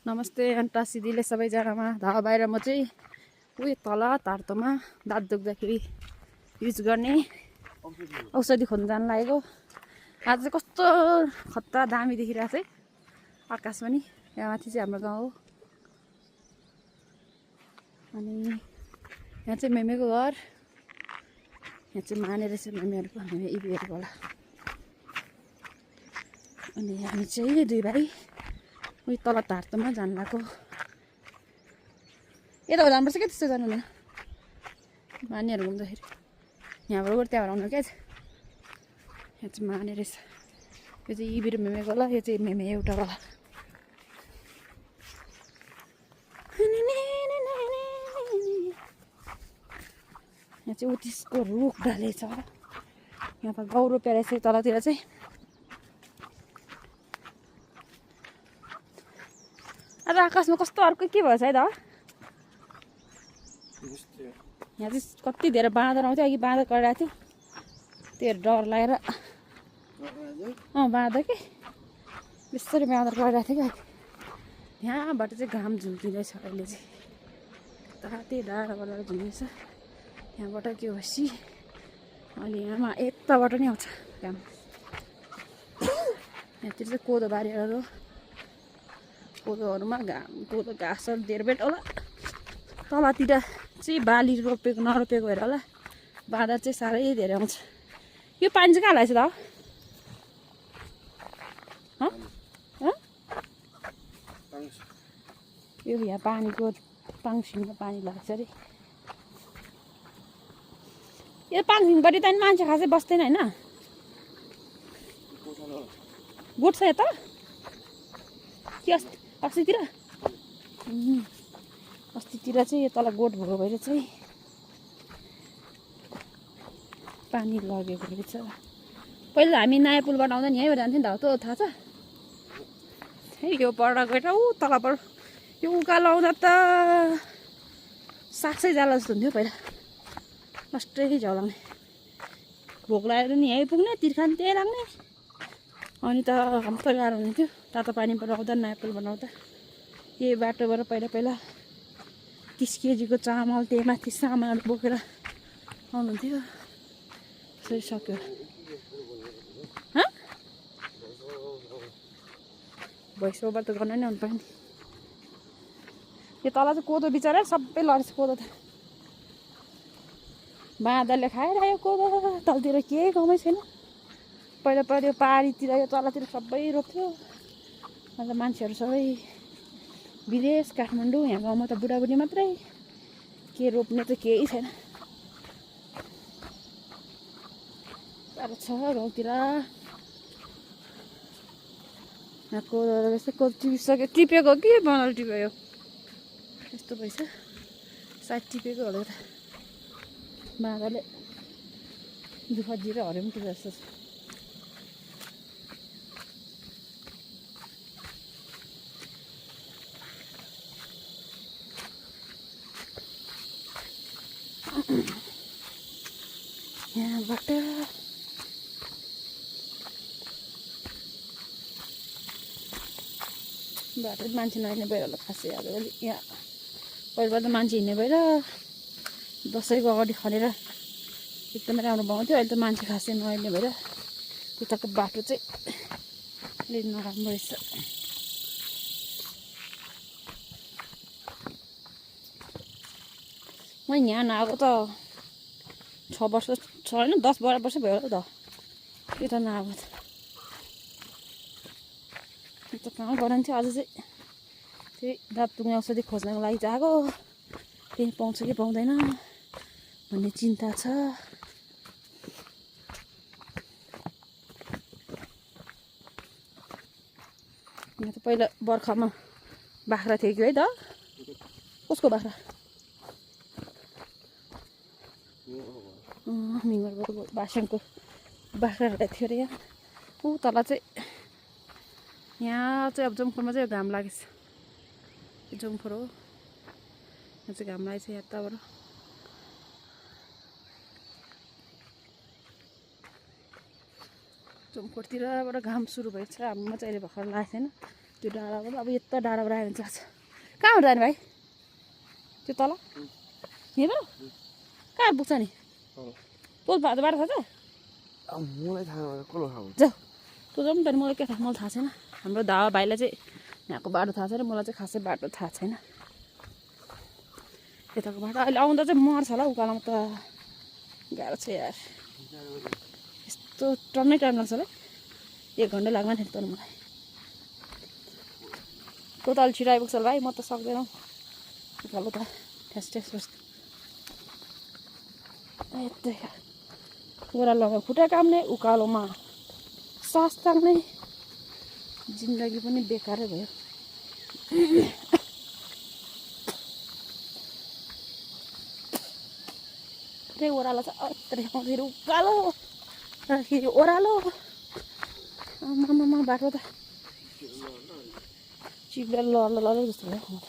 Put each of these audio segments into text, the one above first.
नमस्ते अन्टा सिदीले सबैजनामा धावा बाहिर म चाहिँ उयो तल तार्तोमा दाँत दुख्दाखेरि युज गर्ने औषधि खोज्न जान लागेको। आज चाहिँ कस्तो खतरा दामी देखिरहेको छ है आकाश पनि। यहाँ माथि चाहिँ हाम्रो गाउँ हो। अनि यहाँ चाहिँ मेमेको घर, यहाँ चाहिँ माने रहेछ मेमेहरूको, मेमे इबीहरूको होला। अनि हामी चाहिँ दुई भाइ उयो तल तार्तोमा जानु लाग्यो। यता जानुपर्छ क्या, त्यस्तो जानु हुँदैन मानेहरू घुम्दाखेरि। यहाँबाट गएर त्यहाँबाट आउनु क्या। यहाँ चाहिँ माने रहेछ। यो चाहिँ इबी र मेमेको होला, यो चाहिँ मेमे एउटा होला। यहाँ चाहिँ उत्तिसको रुख ढाले छ। यहाँ त गाउँ रोप्या रहेछ तलतिर चाहिँ। आज आकाशमा कस्तो अर्को के भएछ है त। यहाँ चाहिँ कति धेरै बाँदर आउँथ्यो, अघि बाँदर कराएको थियो, त्यो डर लागेर। बाँदर के बिस्तारै बाँदर कराएको थियो क्या। यहाँबाट चाहिँ घाम झुल्किँदैछ अहिले चाहिँ, तातै डाँडाबाट झुल्किन्छ। यहाँबाट के होस् अनि यहाँमा यताबाट नि आउँछ घाम। यहाँतिर चाहिँ कोदो बारीहरू, कोदोहरूमा घाम, कोदो घाँसहरू धेरबेट होला। तलतिर चाहिँ बाली रोपेको नरोपेको भएर होला बाँदर चाहिँ साह्रै धेरै आउँछ। यो पानी चाहिँ कहाँ लाग्छ त? यो यहाँ पानीको पाङसिङमा पानी लाग्छ अरे। यो पाङसिङपट्टि त मान्छे खासै बस्दैन होइन? गोठ छ यता कि अस्तितिर? अस्तितिर चाहिँ यो तल गोठ भएको भएर चाहिँ पानी लगेको रहेछ। पहिला हामी नयाँ पुलबाट आउँदा नि यहीँबाट जान्थ्यौँ नि त, त्यो थाहा छ है? यो पर गएर ऊ तलबाट यो उकालो आउँदा त साक्षै जाला जस्तो हुन्थ्यो पहिला, फस्टै झलाउने। भोक लागेर नि यहीँ पुग्ने, तिर्खान त्यहीँ लाग्ने। अनि त कम्ता गाह्रो हुन्थ्यो तातो पानीबाट आउँदा, नयाँ पुल बनाउँदा। यही बाटोबाट पहिला पहिला 30 केजीको चामल त्यही माथि सामानहरू बोकेर आउनुहुन्थ्यो। त्यसरी सक्यो। भोइस ओभर त गर्न नै हुनुपर्ने। यो तल चाहिँ कोदो बिचरा सबै लडेछ कोदो त। बाँदरले खाएर आयो कोदो। तलतिर केही गाउँमै छैन। पहिला पहिला यो पहाडीतिर यो तलतिर सबै रोप्थ्यो। अन्त मान्छेहरू सबै विदेश काठमाडौँ, यहाँ गाउँमा त बुढाबुढी मात्रै, के रोप्ने त केही छैन। साह्रो छ गाउँतिर। यहाँ कोदो यस्तै कोदो टिपिसक्यो, टिपेको कि बनाएर टिप्यो यस्तो भएछ। सायद टिपेको होला त। बाँदरले दुःख दिएर हरे पनि टिपेको जस्तो छ। यहाँबाट बाटो मान्छे नहिँड्ने भएर होला खासै। अब यहाँ पहिला त मान्छे हिँड्ने भएर दसैँको अगाडि खनेर एकदमै राम्रो बनाउँथ्यो। अहिले त मान्छे खासै नहिँड्ने भएर उताको बाटो चाहिँ अलिक नराम्रो रहेछ। म यहाँ नआएको त 6 वर्ष छैन, 10-12 वर्ष भयो होला त यता नआएको त। त कहाँ गरान्थ्यो आज चाहिँ त्यही दाँत दुख्ने औषधि खोज्नको लागि चाहिँ आएको। त्यही पाउँछ कि पाउँदैन भन्ने चिन्ता छ। यहाँ त पहिला बर्खामा बाख्रा थियो कि है त? कसको बाख्रा? मिङ्गरको बासनको बाख्राहरूलाई थियो अरे यहाँ। ऊ तल चाहिँ यहाँ चाहिँ अब जमखोरमा चाहिँ घाम लागेछ। यो जमखोर हो, यहाँ चाहिँ घाम लागेछ यताबाट। जमखोरतिरबाट घाम सुरु भएछ। हाम्रोमा चाहिँ अहिले भर्खर लागेको छैन। त्यो डाँडाबाट अब यता डाँडाबाट आयो भने चाहिँ कहाँबाट जाने भाइ त्यो तल यहीँबाट कहाँ पुग्छ नि पोल बाटो थाहा छ मलाई थाहा जाऊ तँ जाउँ त मलाई के थाहा मलाई थाहा छैन हाम्रो धावा भाइलाई चाहिँ यहाँको बाटो थाहा छैन मलाई चाहिँ खासै बाटो थाहा छैन यताको बाटो अहिले आउँदा चाहिँ मर्छ होला उकालोमा त गाह्रो छ यार यस्तो टर्नै टर्न लाग्छ होला 1 घन्टा लाग्दैन थियो तर मलाई तँ त अलि छिटो आइपुग्छ होला भाइ म त सक्दैन उकालो त ठ्यास ठ्यास बस्छु यस्तै ओह्रालो लगाएर खुट्टा काम्ने उकालोमा सास तान्ने जिन्दगी पनि बेकारै भयो त्यही ओह्रालो छ यत्रै फेरि उकालो फेरि ओह्रालो आमामा बाटो त चिप्लेर लड्लो जस्तो भयो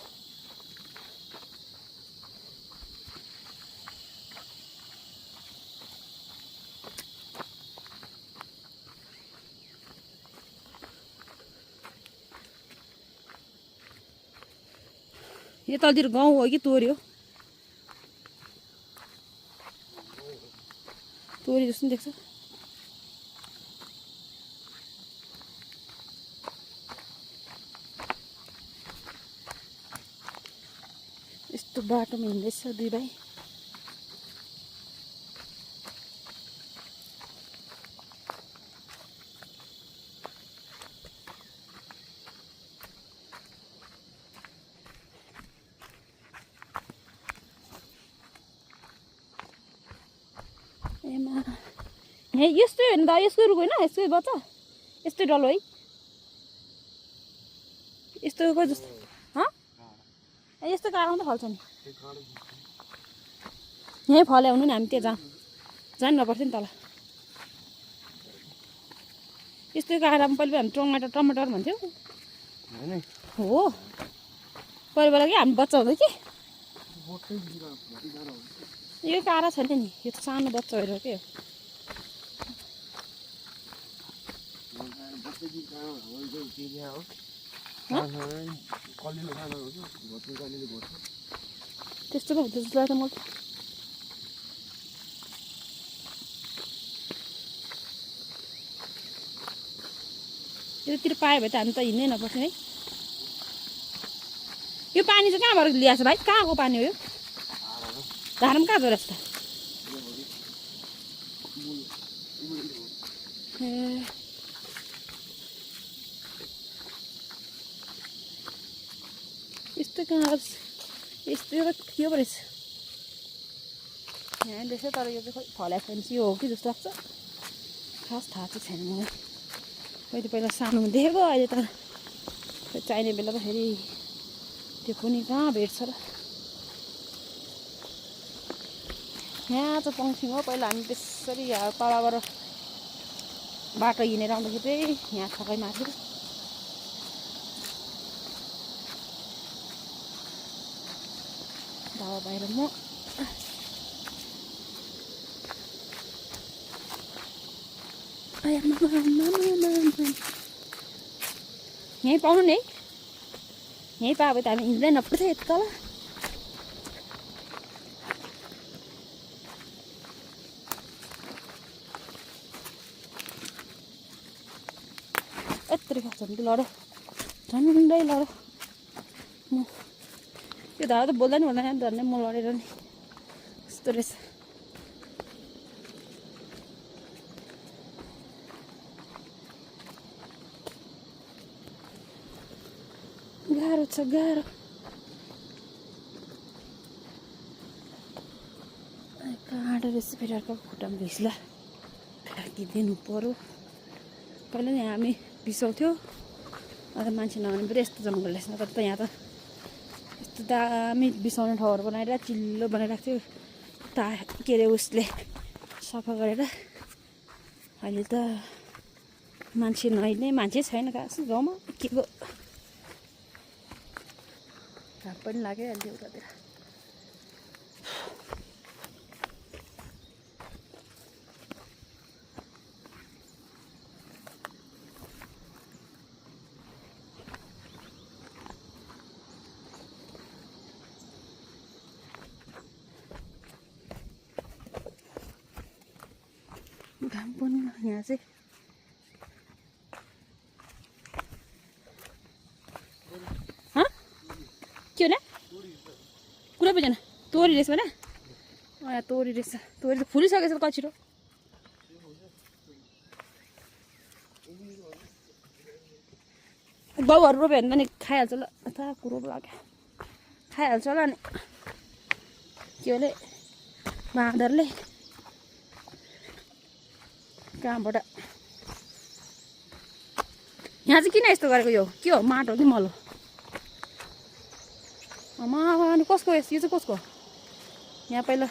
यो तलतिर गाउँ हो कि तोरी हो तोरी जस्तो नि देख्छ यस्तो बाटोमा हिँड्दैछ दुई भाइ एमा यहाँ यस्तै होइन त यसकै रुख होइन यसकै बच्चा यस्तै डल्लो है यस्तो कोही जस्तो यस्तो काँडामा त फल्छ नि यहीँ फल्यो हुनु नि हामी त्यहाँ जानु नपर्थ्यो नि तल यस्तो काँडामा पहिले हामी टमाटर भन्थ्यौँ हो पहिले बेला कि हामी बच्चा हुँदै कि यो काँडा छैन नि यो त सानो बच्चा भएर के त्यस्तो पो हुन्छ जस्तो लाग्छ मलाई यतातिर पायो भने त हामी त हिँड्नै नपर्छ है यो पानी चाहिँ कहाँबाट ल्याएको छ भाइ कहाँको पानी हो यो धारमा कहाँ झरेको छ त ए यस्तो कहाँ यस्तो एउटा थियो पो रहेछ यहाँ रहेछ तर यो चाहिँ खोइ फल्याएको छैन यो हो कि जस्तो लाग्छ खास थाहा चाहिँ छैन मलाई मैले पहिला सानोमा देखेको अहिले त चाहिने बेला त फेरि त्यो पनि कहाँ भेट्छ र यहाँ चाहिँ पङ्क्सिङ हो पहिला हामी त्यसरी यहाँ तलबाट बाटो हिँडेर आउँदाखेरि चाहिँ यहाँ छक्कै मार्थ्यो धावा बाहिर म यहीँ पाउनु नि है यहीँ पायो भने त हामी हिँड्दै नपर्छ यति तल यत्रो खान्छ भने लड झन्डै लड म यो धावा त बोल्दा नि भन्दैन झन्डै म लडेर नि यस्तो रहेछ गाह्रो छ गाह्रो काँडा रहेछ फेरि अर्को खुट्टामा भिस्ला फ्याँकिदिनु पर्यो पहिला नि हामी बिसाउँथ्यो अन्त मान्छे नआउने पनि यस्तो जङ्गल रहेछ तर त यहाँ त यस्तो दामी बिसाउने ठाउँहरू बनाएर चिल्लो बनाइरहेको थियो के अरे उसले सफा गरेर अहिले त मान्छे नआइने मान्छे छैन खास गाउँमा के को घाम पनि लाग्यो अहिले उतातिर यहाँ चाहिँ के हो कुरै बुझेन तोरी रहेछ भने यहाँ तोरी रहेछ तोरी त फुलिसकेछ त कछिरो बाउहरू रोप्यो भने पनि खाइहाल्छ ल यता कुरो लाग्यो खाइहाल्छ होला नि के अरे बाँदरले कहाँबाट यहाँ चाहिँ किन यस्तो गरेको यो के हो माटो कि मल हो आमा अनि कसको यो चाहिँ कसको यहाँ पहिला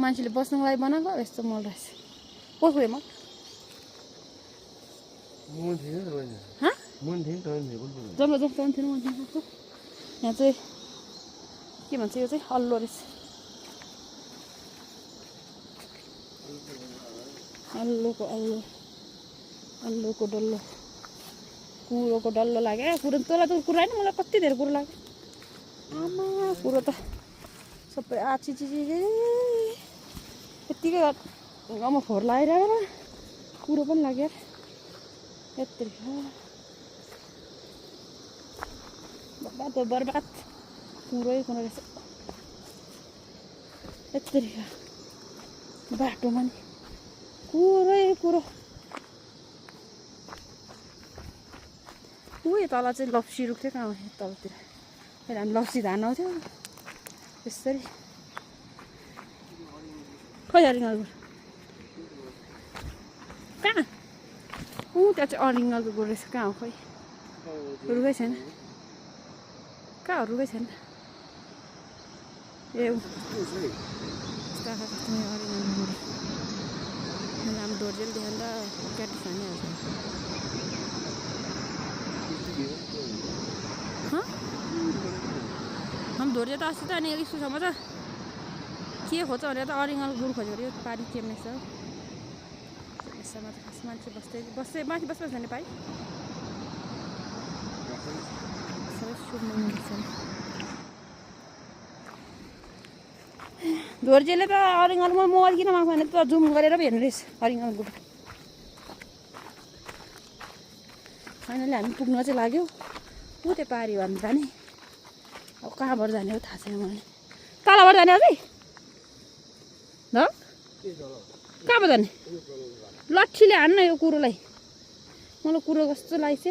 मान्छेले बस्नुको लागि बनाएको यस्तो मल रहेछ कसको यो मल जम्लो जस्तो थिएन मन थिएन यहाँ चाहिँ के भन्छ यो चाहिँ अल्लो रहेछ अल्लोको डल्लो कुरोको डल्लो लाग्यो कुरो तँलाई त कुरो होइन मलाई कति धेरै कुरो लाग्यो आमा कुरो त सबै आछि यत्तिकै गाउँमा फोहोर लगाइरहेको र कुरो पनि लाग्यो यत्रो बर्बाद कुरै कुरो रहेछ यत्रो बाटोमा नि कुरो उयो तल चाहिँ लप्सी रुख्थ्यो कहाँ तलतिर पहिला हामी लप्सी धान आउँथ्यो त्यसरी खै अरिङ्गलको कहाँ त्यहाँ चाहिँ अरिङ्गलको गोरु रहेछ कहाँ हो खै रुखै छैन कहाँ हो रुखै छैन ए अरिङ्गलको गोरु हामी दोर्जेल देखाएर क्याटी खानेहाल्छ हम धोर्जे त अस्ति त अनि स्कुलसम्म त के खोज्छ भनेर त अरिङ्गल गुरु खोज्यो अरे पानी केम्ने छ यसमा त खास मान्छे बस्दै माथि बस्दैन नि पाइ सबै धोर्जेले त अरिङ्गलमा मोबाइल किन माग्छ भने त जुम गरेर पो हेर्नु रहेछ अरिङ्गल गुरु फाइनली हामी पुग्न चाहिँ लाग्यो ऊ त्यो पारी भन्नु जाने अब कहाँबाट जाने हो थाहा छैन मलाई तलबाट जाने अझै ल कहाँबाट जाने लट्ठीले हान्न यो कुरोलाई मलाई कुरो कस्तो लाग्छ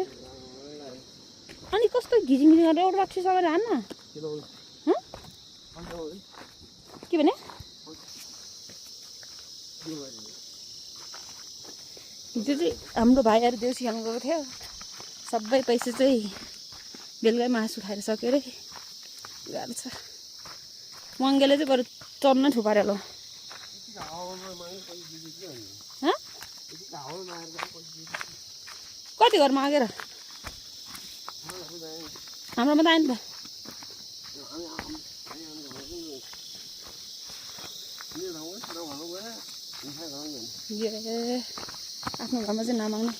अनि कस्तो घिजिङ गरेर एउटा लट्ठी सकेर हान्न के भने हिजो चाहिँ हाम्रो भाइहरू देउसी खेल्नु गएको थियो सबै पैसा चाहिँ बेलुकै मासु खाएर सक्यो अरे गाह्रो छ मङ्गेले चाहिँ बरु चम्न थुपारेर ल कति घर मागेर हाम्रोमा त आयो नि त आफ्नो घरमा चाहिँ नमाग्ने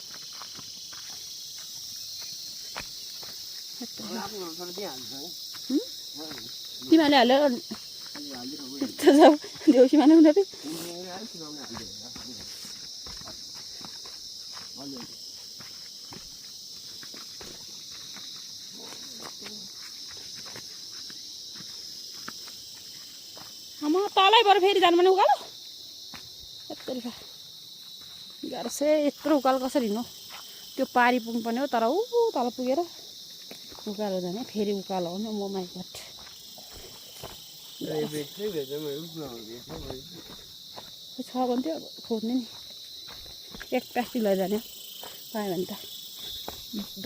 तिमीहरूले हालेर देउसीमा नै उनीहरू आमा तलैबाट फेरि जानु भने उकालो यत्रो गाह्रो छ यत्रो उकालो कसरी हिँड्नु त्यो पारी पुग्नुपर्ने हो तर ऊ तल पुगेर उकालो जाने फेरि उकालो हो नि म माइ गड छ भने थियो खोज्ने नि एक प्लास्टिक लैजाने पायो भने त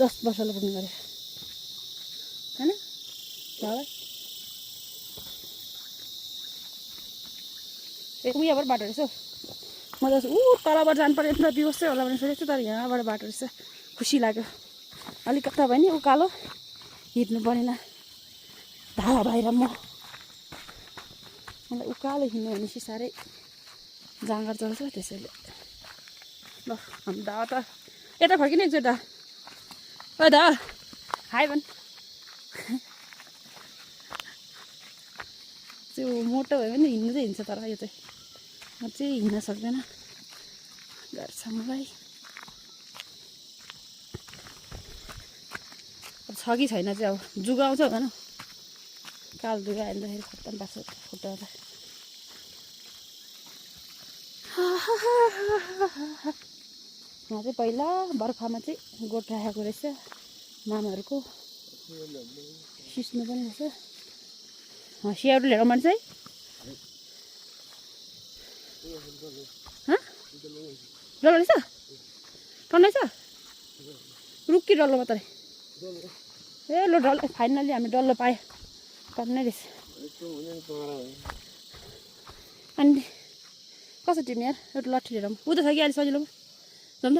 10 वर्षले पुग्ने गरे होइन ल एक उयाबाट बाटो रहेछ म त तलबाट जानु पर्यो यत्रो दिवस चाहिँ होला भने सोचेको छु तर यहाँबाट बाटो रहेछ खुसी लाग्यो अलिकता भयो नि उकालो हिँड्नु परेन धावा बाहिर मलाई उकालो हिँड्नु भनेपछि साह्रै जाँगर चल्छ त्यसैले ल हामी दा त यता फर्किने एकचोटि दा ओ दा हाई भन् त्यो मोटो भयो भने हिँड्नु चाहिँ हिँड्छ तर यो चाहिँ म चाहिँ हिँड्न सक्दैन गर्छ मलाई। अब छ कि छैन चाहिँ अब जुगाउँछ भन काल जुगा हाल्दाखेरि खत्तम पार्छ खुट्टामा। यहाँ चाहिँ पहिला बर्खामा चाहिँ गोठ राखेको रहेछ मामाहरूको, सिस्नु पनि रहेछ। स्याउरो लिएर मन चाहिँ डल्लो रहेछ टन्नै छ रुखी डल्लो मात्रै। ए ल डल्लो फाइनली हामी डल्लो पायो टन्नै रहेछ। अनि कसो टिप्ने यार एउटा लट्ठी लिएर ऊ त छ कि अहिले सजिलो जाउँ त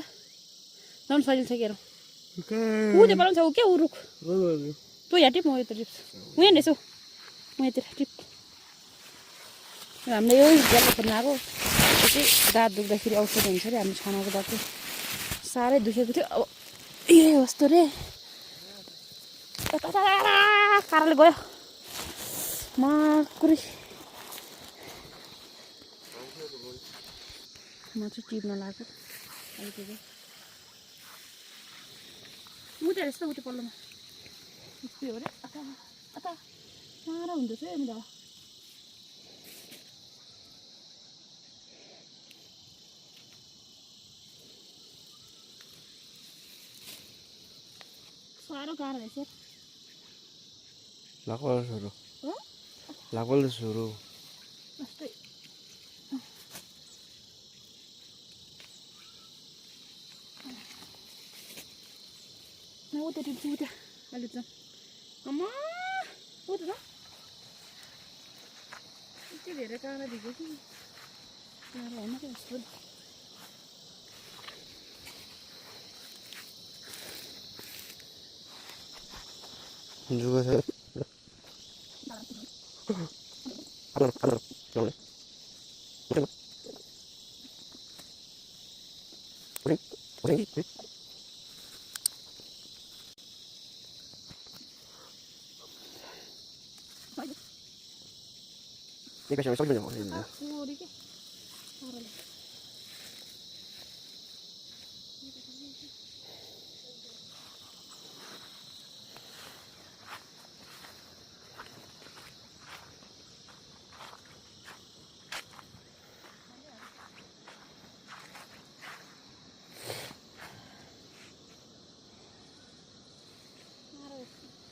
जाउँ सजिलो छ कि हेरौँ ऊ त्यो बनाउँछ ऊ क्या ऊ रुख तँ यहाँ टिप म यता टिप्छु ऊ यहाँ रहेछ म यतिर टिप। हामीले यो जग्गा खोज्न आएको त्यो चाहिँ दाँत दुख्दाखेरि औषध हुन्छ अरे हामी छनाएको दाँत चाहिँ साह्रै दुखेको थियो। अब ए कस्तो रे पाराले गयो माकुरी। म चाहिँ टिप्न लाग्यो अलिकति मुटे रहेछ उठे पल्लोमा उयो अरे अता अता साह्रो हुँदैछ है मेरो साह्रो गाह्रो रहेछ। लाग्छ सुरु लाग्छ सुरु जस्तै उता टिप्छु उता अलिक जाउँ अम्मा उता त यति धेरै काँडा दिएको कि काँडा होइन क्या यस्तो जुगा छ एकैछिन सक्दैन म Sorry ke. Parale.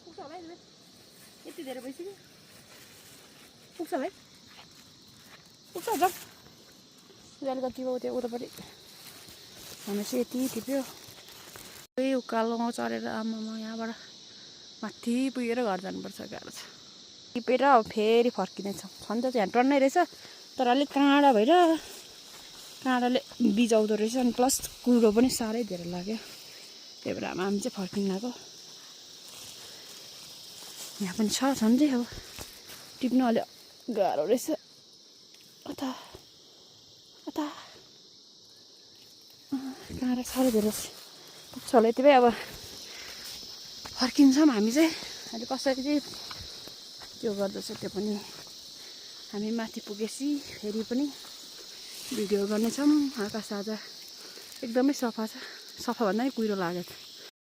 Puxa vai, né? Yति धेरै भइसक्यो पुग्छ भाइ पुग्छ जाऊ अहिले कति भयो त्यो उतापट्टि हामी चाहिँ यति टिप्यो त्यही उकालोमा चढेर आमामा यहाँबाट माथि पुगेर घर जानुपर्छ गाह्रो छ टिपेर अब फेरि फर्किनेछौँ छन् त यहाँ टन्नै रहेछ तर अलिक काँडा भएर काँडाले बिजाउँदो रहेछ अनि प्लस कुरो पनि साह्रै धेरै लाग्यो त्यही भएर हामी चाहिँ फर्किन लाग्यो यहाँ पनि छ झन्डै अब टिप्न अलि गाह्रो रहेछ अता अता काँडा साह्रै धेरै पुग्छ होला यति अब फर्किन्छौँ हामी चाहिँ अहिले कसरी चाहिँ त्यो गर्दैछ त्यो पनि हामी माथि पुगेपछि फेरि पनि भिडियो गर्नेछौँ आकाश आज एकदमै सफा छ सफा भन्दा पनि कुहिरो लाग्यो